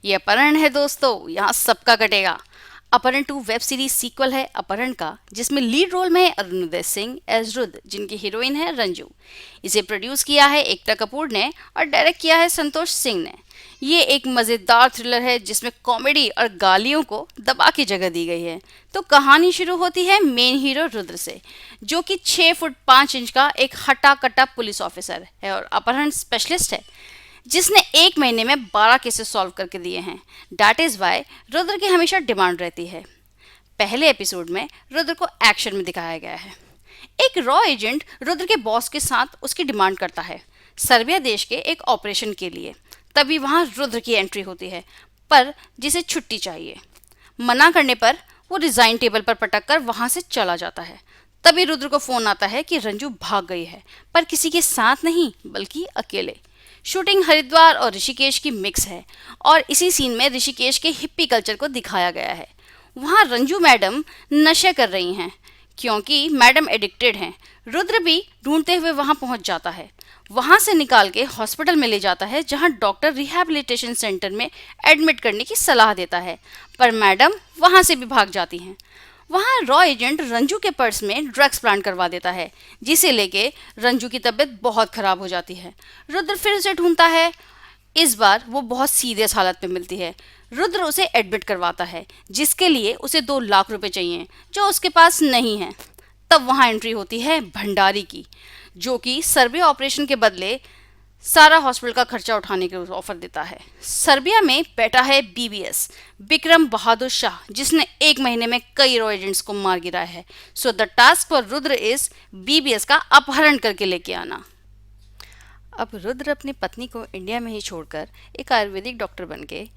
ये अपहरण है दोस्तों, यहाँ सबका कटेगा। अपहरण 2 वेब सीरीज सीक्वल है अपहरण का, जिसमें लीड रोल में है अरुणोदय सिंह एज रुद्र, जिनकी हीरोइन है रंजू। इसे प्रोड्यूस किया है एकता कपूर ने और डायरेक्ट किया है संतोष सिंह ने। ये एक मज़ेदार थ्रिलर है जिसमें कॉमेडी और गालियों को दबा के जगह दी गई है। तो कहानी शुरू होती है मेन हीरो रुद्र से, जो कि 6 फुट 5 इंच का एक हटा कटा पुलिस ऑफिसर है और अपहरण स्पेशलिस्ट है, जिसने एक महीने में 12 केसेस सॉल्व करके दिए हैं। डैट इज वाई रुद्र की हमेशा डिमांड रहती है। पहले एपिसोड में रुद्र को एक्शन में दिखाया गया है। एक रॉ एजेंट रुद्र के बॉस के साथ उसकी डिमांड करता है सर्बिया देश के एक ऑपरेशन के लिए। तभी वहां रुद्र की एंट्री होती है, पर जिसे छुट्टी चाहिए। मना करने पर वो रिजाइन टेबल पर पटक कर वहां से चला जाता है। तभी रुद्र को फोन आता है कि रंजू भाग गई है, पर किसी के साथ नहीं बल्कि अकेले। शूटिंग हरिद्वार और ऋषिकेश की मिक्स है और इसी सीन में ऋषिकेश के हिप्पी कल्चर को दिखाया गया है। वहाँ रंजू मैडम नशे कर रही हैं क्योंकि मैडम एडिक्टेड हैं। रुद्र भी ढूंढते हुए वहाँ पहुँच जाता है। वहाँ से निकाल के हॉस्पिटल में ले जाता है, जहाँ डॉक्टर रिहैबिलिटेशन सेंटर में एडमिट करने की सलाह देता है, पर मैडम वहाँ से भी भाग जाती हैं। वहाँ रॉ एजेंट रंजू के पर्स में ड्रग्स प्लांट करवा देता है, जिसे लेके रंजू की तबीयत बहुत खराब हो जाती है। रुद्र फिर उसे ढूंढता है। इस बार वो बहुत सीरियस हालत में मिलती है। रुद्र उसे एडमिट करवाता है, जिसके लिए उसे 2 लाख रुपए चाहिए, जो उसके पास नहीं है। तब वहाँ एंट्री होती है भंडारी की, जो कि सर्वे ऑपरेशन के बदले सारा हॉस्पिटल का खर्चा उठाने के ऑफर देता है। सर्बिया में बैठा है बीबीएस विक्रम बहादुर शाह, जिसने एक महीने में कई रॉ एजेंट्स को मार गिराया है। So the task for Rudra is BBS का अपहरण करके लेके आना। अब रुद्र अपनी पत्नी को इंडिया में ही छोड़कर एक आयुर्वेदिक डॉक्टर बन के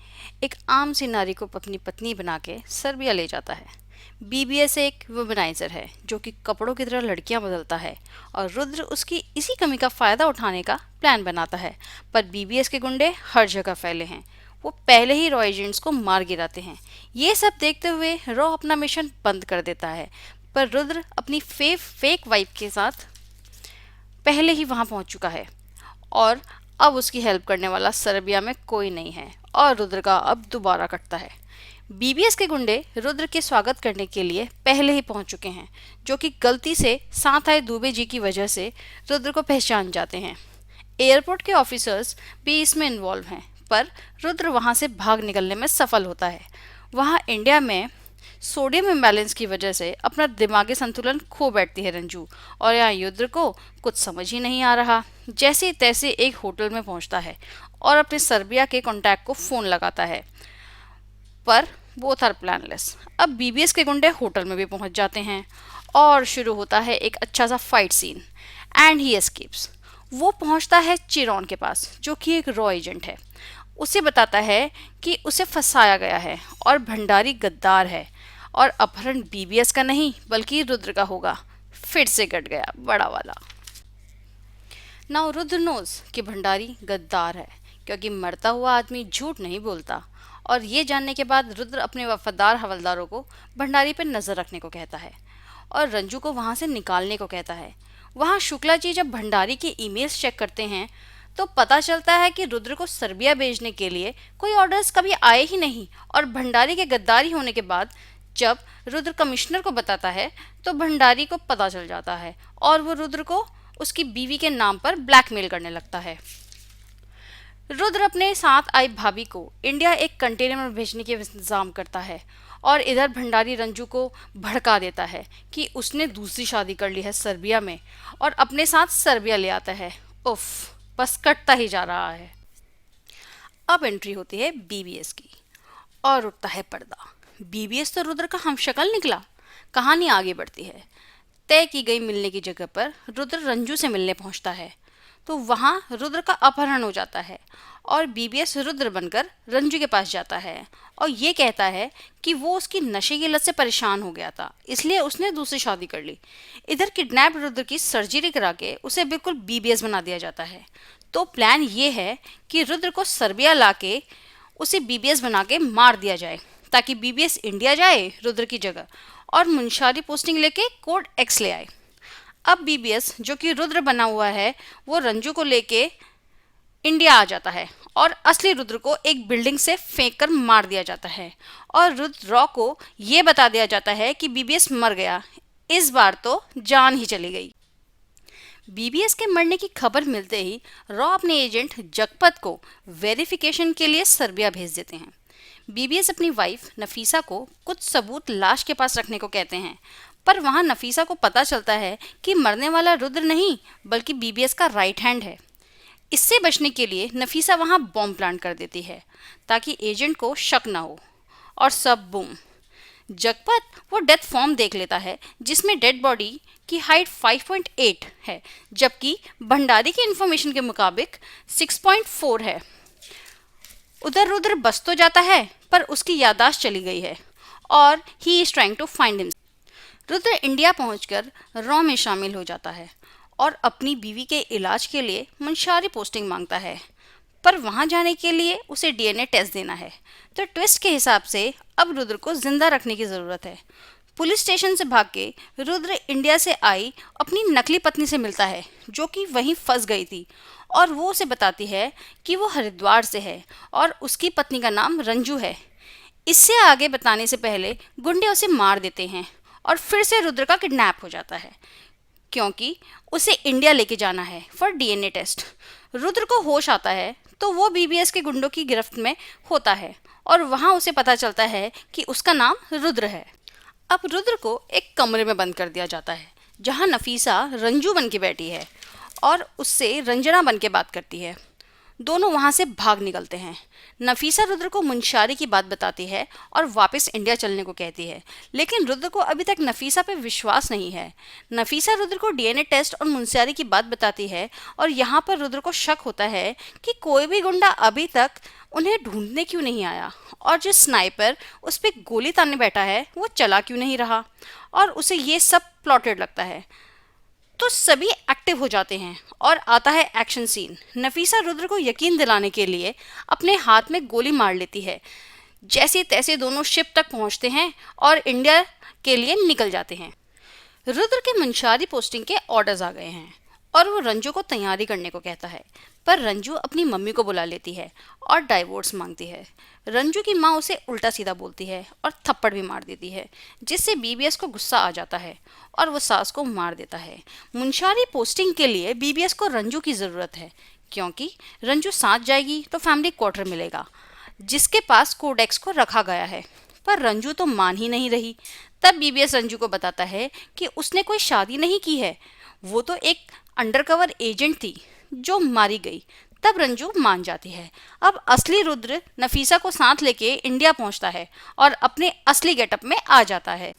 एक आम सी नारी को अपनी पत्नी बना के सर्बिया ले जाता है। बीबीएस एक वुमनाइजर है जो कि कपड़ों की तरह लड़कियां बदलता है और रुद्र उसकी इसी कमी का फायदा उठाने का प्लान बनाता है। पर बीबीएस के गुंडे हर जगह फैले हैं। वो पहले ही रॉ एजेंट्स को मार गिराते हैं। ये सब देखते हुए रॉ अपना मिशन बंद कर देता है, पर रुद्र अपनी फेक वाइफ के साथ पहले ही वहां पहुंच चुका है और अब उसकी हेल्प करने वाला सर्बिया में कोई नहीं है और रुद्र का अब दोबारा कटता है। बीबीएस के गुंडे रुद्र के स्वागत करने के लिए पहले ही पहुंच चुके हैं, जो कि गलती से साथ आए दुबे जी की वजह से रुद्र को पहचान जाते हैं। एयरपोर्ट के ऑफिसर्स भी इसमें इन्वॉल्व हैं, पर रुद्र वहां से भाग निकलने में सफल होता है। वहां इंडिया में सोडियम इम्बैलेंस की वजह से अपना दिमागी संतुलन खो बैठती है रंजू, और यहाँ युद्ध को कुछ समझ ही नहीं आ रहा। जैसे तैसे एक होटल में पहुंचता है और अपने सर्बिया के कॉन्टैक्ट को फ़ोन लगाता है, पर बोथ आर प्लानलेस। अब बीबीएस के गुंडे होटल में भी पहुंच जाते हैं और शुरू होता है एक अच्छा सा fight scene and he escapes. वो पहुंचता है चिरॉन के पास, जो कि एक रॉ एजेंट है। उसे बताता है कि उसे फंसाया गया है और भंडारी गद्दार है और अपहरण बीबीएस का नहीं बल्कि रुद्र का होगा। फिर से कट गया बड़ा वाला। नाउ रुद्र नोज कि भंडारी गद्दार है, क्योंकि मरता हुआ आदमी झूठ नहीं बोलता। और ये जानने के बाद रुद्र अपने वफादार हवलदारों को भंडारी पर नजर रखने को कहता है और रंजू को वहां से निकालने को कहता है। वहां शुक्ला जी जब भंडारी के ईमेल्स चेक करते हैं तो पता चलता है कि रुद्र को सर्बिया भेजने के लिए कोई ऑर्डर्स कभी आए ही नहीं। और भंडारी के गद्दारी होने के बाद जब रुद्र कमिश्नर को बताता है तो भंडारी को पता चल जाता है और वो रुद्र को उसकी बीवी के नाम पर ब्लैकमेल करने लगता है। रुद्र अपने साथ आई भाभी को इंडिया एक कंटेनर में भेजने के इंतजाम करता है और इधर भंडारी रंजू को भड़का देता है कि उसने दूसरी शादी कर ली है सर्बिया में और अपने साथ सर्बिया ले आता है। उफ, बस कटता ही जा रहा है। अब एंट्री होती है बीबीएस की और उठता है पर्दा। बीबीएस तो रुद्र का हमशक्ल निकला। कहानी आगे बढ़ती है। तय की गई मिलने की जगह पर रुद्र रंजू से मिलने पहुंचता है तो वहां रुद्र का अपहरण हो जाता है और बीबीएस रुद्र बनकर रंजू के पास जाता है और ये कहता है कि वो उसकी नशे की लत से परेशान हो गया था, इसलिए उसने दूसरी शादी कर ली। इधर किडनैप रुद्र की सर्जरी करा के उसे बिल्कुल बीबीएस बना दिया जाता है। तो प्लान ये है कि रुद्र को सर्बिया लाके उसे बीबीएस बना के मार दिया जाए, ताकि बीबीएस इंडिया जाए रुद्र की जगह और मुंशारी पोस्टिंग लेके कोड एक्स ले आए। अब बीबीएस जो कि रुद्र बना हुआ है वो रंजू को लेके इंडिया आ जाता है और असली रुद्र को एक बिल्डिंग से फेंक कर मार दिया जाता है और रुद्र रॉ को ये बता दिया जाता है कि बीबीएस मर गया। इस बार तो जान ही चली गई। बीबीएस के मरने की खबर मिलते ही रॉ अपने एजेंट जगपत को वेरिफिकेशन के लिए सर्बिया भेज देते हैं। बीबीएस अपनी वाइफ नफीसा को कुछ सबूत लाश के पास रखने को कहते हैं, पर वहां नफीसा को पता चलता है कि मरने वाला रुद्र नहीं बल्कि बीबीएस का राइट हैंड है। इससे बचने के लिए नफीसा वहां बॉम्ब प्लांट कर देती है ताकि एजेंट को शक ना हो, और सब बूम। जगपत वो डेथ फॉर्म देख लेता है जिसमें डेड बॉडी की हाइट 5.8 है, जबकि भंडारी की इंफॉर्मेशन के मुताबिक 6.4 है। उधर रुद्र बच तो जाता है पर उसकी याददाश्त चली गई है और he is trying to find him. Rudra India पहुंचकर रॉ में शामिल हो जाता है और अपनी बीवी के इलाज के लिए मुंशियारी पोस्टिंग मांगता है, पर वहां जाने के लिए उसे डीएनए टेस्ट देना है। तो ट्विस्ट के हिसाब से अब रुद्र को जिंदा रखने की ज़रूरत है। पुलिस स्टेशन से भाग के रुद्र इंडिया से आई अपनी नकली पत्नी से मिलता है जो कि वहीं फंस गई थी, और वो उसे बताती है कि वो हरिद्वार से है और उसकी पत्नी का नाम रंजू है। इससे आगे बताने से पहले गुंडे उसे मार देते हैं और फिर से रुद्र का किडनैप हो जाता है क्योंकि उसे इंडिया लेके जाना है फॉर डीएनए टेस्ट। रुद्र को होश आता है तो वो बीबीएस के गुंडों की गिरफ्त में होता है और वहां उसे पता चलता है कि उसका नाम रुद्र है। अब रुद्र को एक कमरे में बंद कर दिया जाता है जहां नफीसा रंजू बन के बैठी है और उससे रंजना बन के बात करती है। दोनों वहां से भाग निकलते हैं। नफीसा रुद्र को मुंशियारी की बात बताती है और वापस इंडिया चलने को कहती है, लेकिन रुद्र को अभी तक नफीसा पे विश्वास नहीं है। नफीसा रुद्र को डीएनए टेस्ट और मुंशियारी की बात बताती है और यहाँ पर रुद्र को शक होता है कि कोई भी गुंडा अभी तक उन्हें ढूंढने क्यों नहीं आया, और जो स्नाइपर उस पर गोली तानने बैठा है वो चला क्यों नहीं रहा, और उसे ये सब प्लॉटेड लगता है। तो सभी एक्टिव हो जाते हैं और आता है एक्शन सीन। नफीसा रुद्र को यकीन दिलाने के लिए अपने हाथ में गोली मार लेती है। जैसे तैसे दोनों शिप तक पहुंचते हैं और इंडिया के लिए निकल जाते हैं। रुद्र के मुंशियारी पोस्टिंग के ऑर्डर्स आ गए हैं और वो रंजू को तैयारी करने को कहता है, पर रंजू अपनी मम्मी को बुला लेती है और डाइवोर्स मांगती है। रंजू की माँ उसे उल्टा सीधा बोलती है और थप्पड़ भी मार देती है, जिससे बीबीएस को गुस्सा आ जाता है और वो सास को मार देता है। मुंशियारी पोस्टिंग के लिए बीबीएस को रंजू की ज़रूरत है क्योंकि रंजू साथ जाएगी तो फैमिली क्वार्टर मिलेगा जिसके पास कोडेक्स को रखा गया है, पर रंजू तो मान ही नहीं रही। तब बीबीएस रंजू को बताता है कि उसने कोई शादी नहीं की है, वो तो एक अंडरकवर एजेंट थी जो मारी गई। तब रंजू मान जाती है। अब असली रुद्र नफीसा को साथ लेके इंडिया पहुंचता है और अपने असली गेटअप में आ जाता है।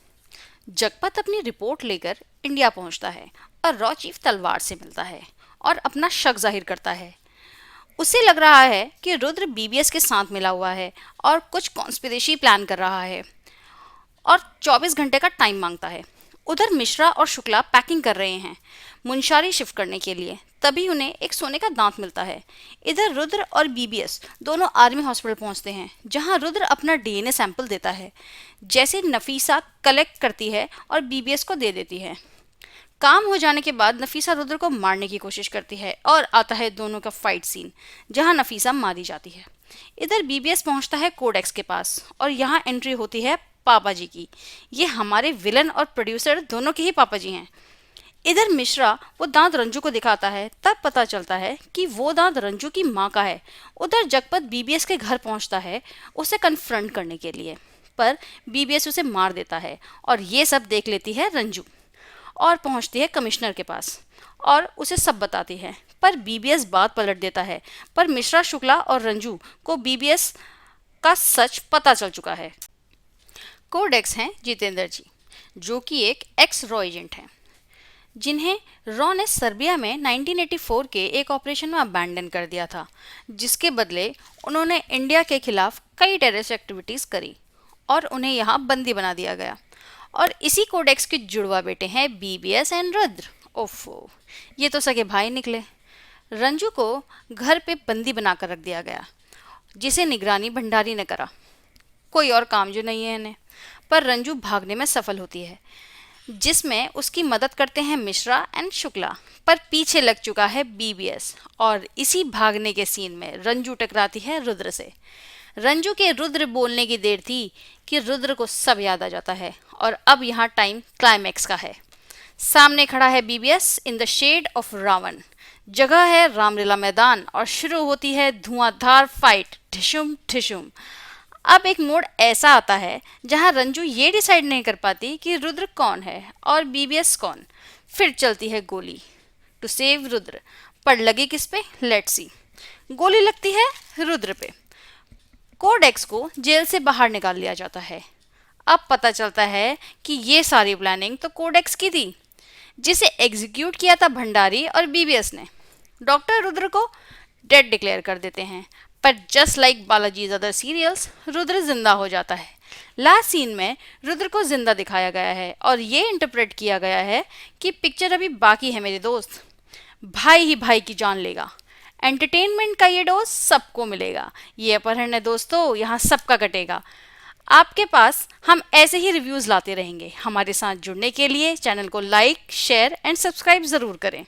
जगपत अपनी रिपोर्ट लेकर इंडिया पहुंचता है और रॉ चीफ तलवार से मिलता है और अपना शक जाहिर करता है। उसे लग रहा है कि रुद्र बीबीएस के साथ मिला हुआ है और कुछ कॉन्स्पिरेसी प्लान कर रहा है और 24 घंटे का टाइम मांगता है। उधर मिश्रा और शुक्ला पैकिंग कर रहे हैं मुंशियारी शिफ्ट करने के लिए। तभी उन्हें एक सोने का दांत मिलता है। इधर रुद्र और बीबीएस दोनों आर्मी हॉस्पिटल पहुंचते हैं जहां रुद्र अपना डीएनए सैंपल देता है, जैसे नफीसा कलेक्ट करती है और बीबीएस को दे देती है। काम हो जाने के बाद नफीसा रुद्र को मारने की कोशिश करती है और आता है दोनों का फाइट सीन जहां नफीसा मारी जाती है। इधर बीबीएस पहुंचता है कोडेक्स के पास और यहाँ एंट्री होती है पापा जी की। ये हमारे विलन और प्रोड्यूसर दोनों के ही पापा जी हैं। इधर मिश्रा वो दांत रंजू को दिखाता है, तब पता चलता है कि वो दांत रंजू की माँ का है। उधर जगपत बीबीएस के घर पहुंचता है उसे कन्फ्रंट करने के लिए, पर बीबीएस उसे मार देता है और ये सब देख लेती है रंजू और पहुंचती है कमिश्नर के पास और उसे सब बताती है, पर बीबीएस बात पलट देता है। पर मिश्रा, शुक्ला और रंजू को बीबीएस का सच पता चल चुका है। कोडेक्स हैं जितेंद्र जी, जो कि एक एक्स रॉ एजेंट हैं, जिन्हें रॉ ने सर्बिया में 1984 के एक ऑपरेशन में अबैंडन कर दिया था, जिसके बदले उन्होंने इंडिया के खिलाफ कई टेररिस्ट एक्टिविटीज़ करी और उन्हें यहाँ बंदी बना दिया गया। और इसी कोडेक्स के जुड़वा बेटे हैं बीबीएस एंड रुद्र। ओफो, ये तो सगे भाई निकले। रंजू को घर पे बंदी बनाकर रख दिया गया, जिसे निगरानी भंडारी ने करा। कोई और काम जो नहीं है इन्हें, पर रंजू भागने में सफल होती है। जिसमें उसकी मदद करते हैं मिश्रा एंड शुक्ला। पर पीछे लग चुका है बीबीएस और इसी भागने के सीन में रंजू टकराती है रुद्र से। रंजू के रुद्र बोलने की देर थी कि रुद्र को सब याद आ जाता है और अब यहाँ टाइम क्लाइमैक्स का है। सामने खड़ा है BBS in the shade of Ravana. जगह है रामलीला मैदान और शुरू होती है धुआंधार फाइट, ठिशुम ठिशुम। अब एक मोड़ ऐसा आता है जहां रंजू ये डिसाइड नहीं कर पाती कि रुद्र कौन है और बीबीएस कौन। फिर चलती है गोली टू सेव रुद्र, पर लगी किस पे? Let's see. गोली लगती है रुद्र पे। कोडेक्स को जेल से बाहर निकाल लिया जाता है। अब पता चलता है कि ये सारी प्लानिंग तो कोडेक्स की थी, जिसे एग्जीक्यूट किया था भंडारी और बीबीएस ने। डॉक्टर रुद्र को डेड डिक्लेयर कर देते हैं, पर just like Balaji's other serials Rudra जिंदा हो जाता है। लास्ट सीन में रुद्र को जिंदा दिखाया गया है और ये इंटरप्रेट किया गया है कि पिक्चर अभी बाकी है मेरे दोस्त। भाई ही भाई की जान लेगा। एंटरटेनमेंट का ये डोज सबको मिलेगा। ये अपहरण है दोस्तों, यहाँ सबका कटेगा। आपके पास हम ऐसे ही रिव्यूज़ लाते रहेंगे। हमारे साथ जुड़ने के लिए चैनल को लाइक, शेयर एंड सब्सक्राइब ज़रूर करें।